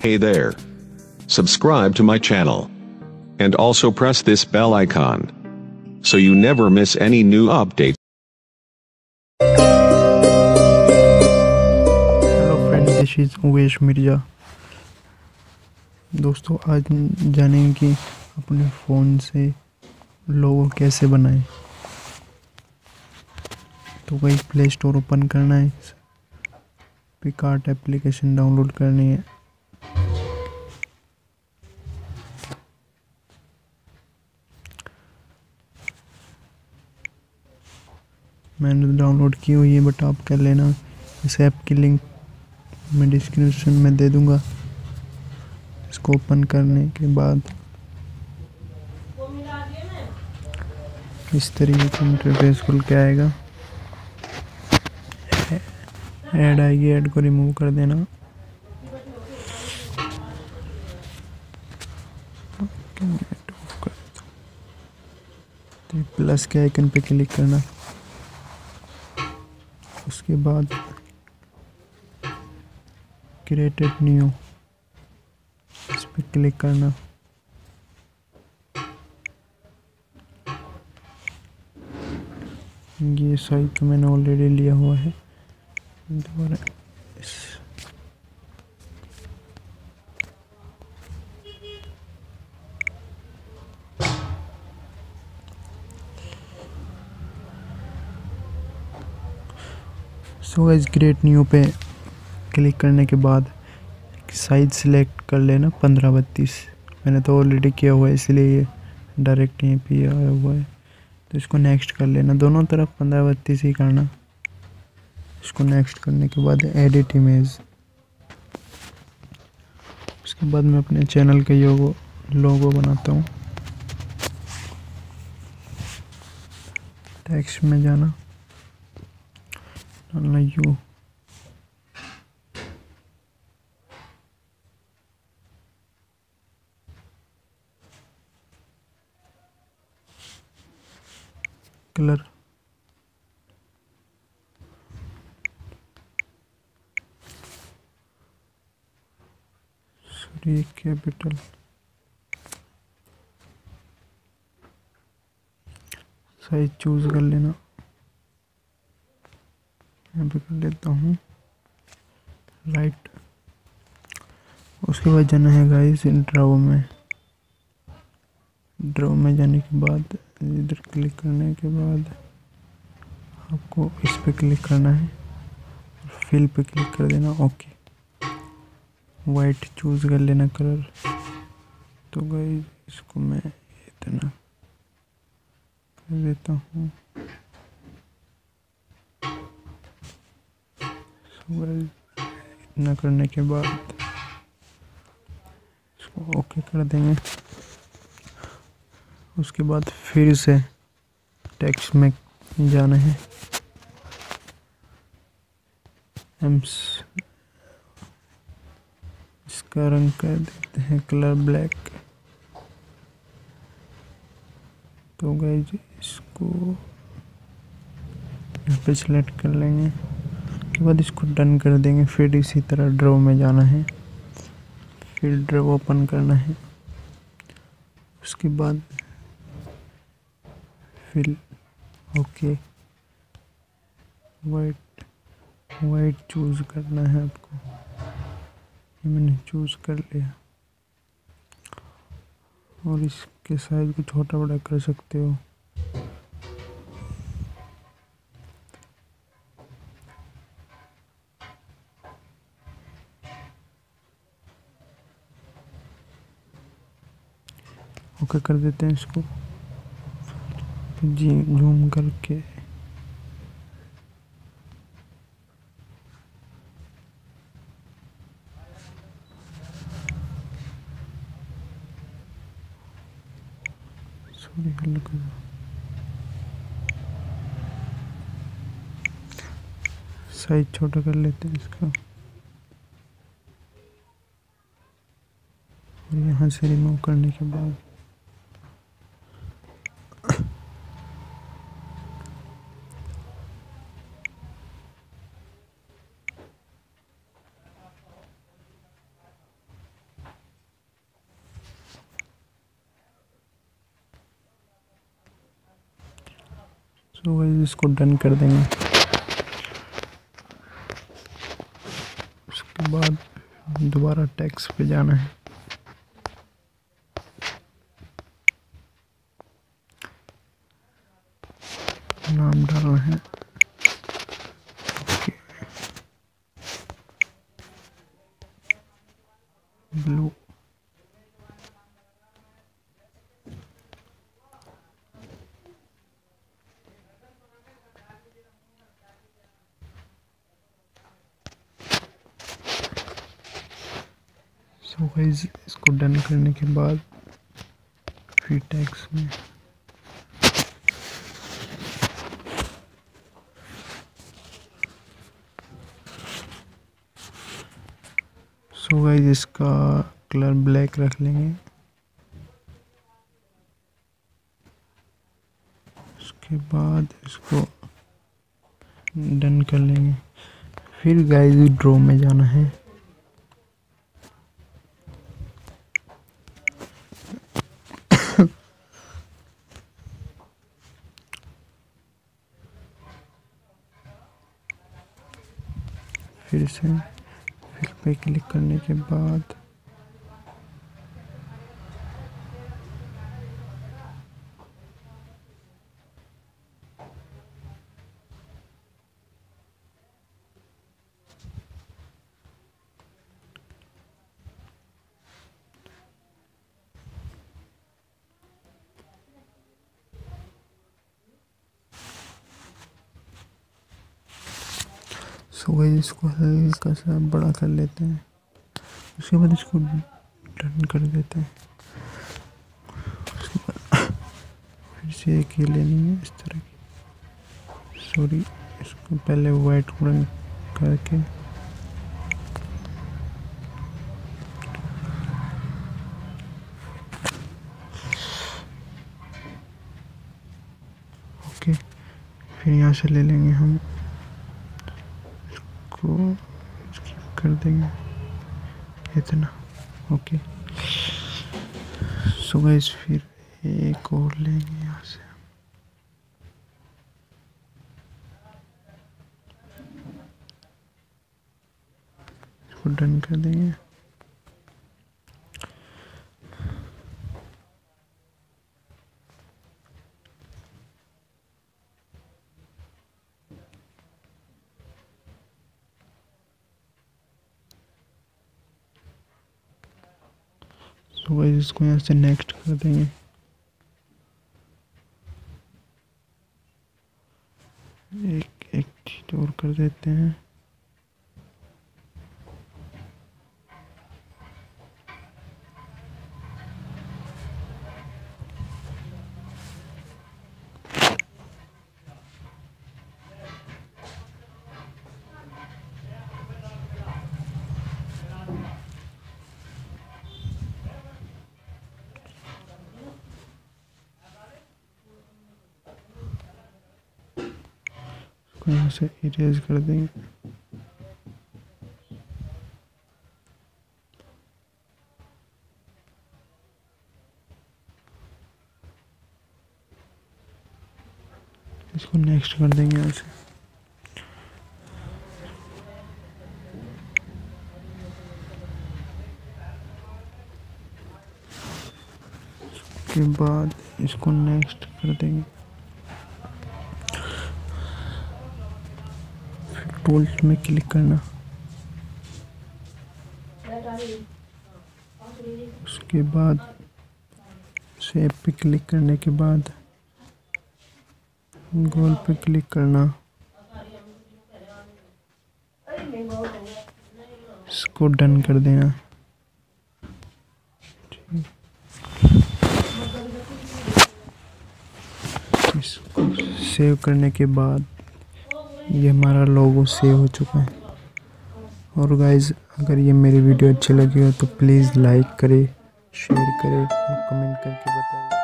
Hey there. Subscribe to my channel. And also press this bell icon. So you never miss any new updates. Hello friend, this is Uvesh Mirza. दोस्तों, आज जानेंगे कि अपने phone से लोगो कैसे बनाएं। तो वही प्ले स्टोर ओपन करना है, पिकआर्ट एप्लीकेशन डाउनलोड करनी है। मैंने डाउनलोड की हुई है, बट आप कर लेना। इस ऐप की लिंक मैं डिस्क्रिप्शन में दे दूंगा। इसको ओपन करने के बाद इस तरीके का इंटरफेस खुल के आएगा। ऐड आएगी, ऐड को रिमूव कर देना। तो प्लस के आइकन पे क्लिक करना। उसके बाद क्रिएटेड न्यू, इस पर क्लिक करना। ये साइज तो मैंने ऑलरेडी लिया हुआ है। दोबारा सो गाइस, क्रिएट न्यू पे क्लिक करने के बाद साइज सिलेक्ट कर लेना 15-32। मैंने तो ऑलरेडी किया हुआ है, इसलिए ये डायरेक्ट यहीं पे आया हुआ है। तो इसको नेक्स्ट कर लेना, दोनों तरफ 15-32 ही करना। इसको नेक्स्ट करने के बाद एडिट इमेज। उसके बाद मैं अपने चैनल के लोगो बनाता हूँ। टेक्स्ट में जाना, डालना you, colour capital, size choose कर लेना। यहाँ पे कर लेता हूँ राइट। उसके बाद जाना है गाइस ड्रॉ में। ड्रॉ में जाने के बाद इधर क्लिक करने के बाद आपको इस पे क्लिक करना है, फिल पे क्लिक कर देना। ओके, वाइट चूज कर लेना कलर। तो गाइस इसको मैं इतना कर देता हूँ। इतना करने के बाद इसको ओके कर देंगे। उसके बाद फिर से टेक्स्ट में जाना है। इसका रंग कर देते हैं कलर ब्लैक। तो गाइस इसको यहाँ पे सिलेक्ट कर लेंगे। उसके बाद इसको डन कर देंगे। फिर इसी तरह ड्रॉ में जाना है, फिर ड्रॉ ओपन करना है। उसके बाद फिर ओके, वाइट चूज करना है आपको। ये मैंने चूज कर लिया। और इसके साइज को छोटा बड़ा कर सकते हो। ओके कर देते हैं इसको। जी जूम करके हल्का साइज छोटा कर लेते हैं इसका। और यहाँ से रिमूव करने के बाद सो गाइस इसको डन कर देंगे। उसके बाद दोबारा टेक्स्ट पे जाना है, नाम डालना है ब्लू। सो गाइस इसको डन करने के बाद फिर टेक्स्ट में सो गाइस इसका कलर ब्लैक रख लेंगे। उसके बाद इसको डन कर लेंगे। फिर गाइस ड्रॉ में जाना है, फिर से फिल पे क्लिक करने के बाद सो गाइस इसको हल्का सा बड़ा कर लेते हैं। उसके बाद इसको डन कर देते हैं। उसके बाद फिर से एक ये लेनी है इस तरह की, सॉरी इसको पहले वाइट रंग करके ओके। फिर यहाँ से ले लेंगे हम इसको कर देंगे इतना, ओके। सो गाइस फिर एक और लेंगे यहाँ से, इसको डन कर देंगे। तो गाइस इसको यहाँ से नेक्स्ट कर देंगे। एक चीज और कर देते हैं, यहाँ से इरेज कर देंगे। इसको नेक्स्ट कर देंगे यहाँ से। उसके बाद इसको नेक्स्ट कर देंगे। टूल्स में क्लिक करना, उसके बाद शेप पे क्लिक करने के बाद गोल पे क्लिक करना, इसको डन कर देना। इसको सेव करने के बाद ये हमारा लोगो सेव हो चुका है। और गाइज अगर ये मेरी वीडियो अच्छी लगी हो तो प्लीज़ लाइक करें, शेयर करें और कमेंट करके बताइए।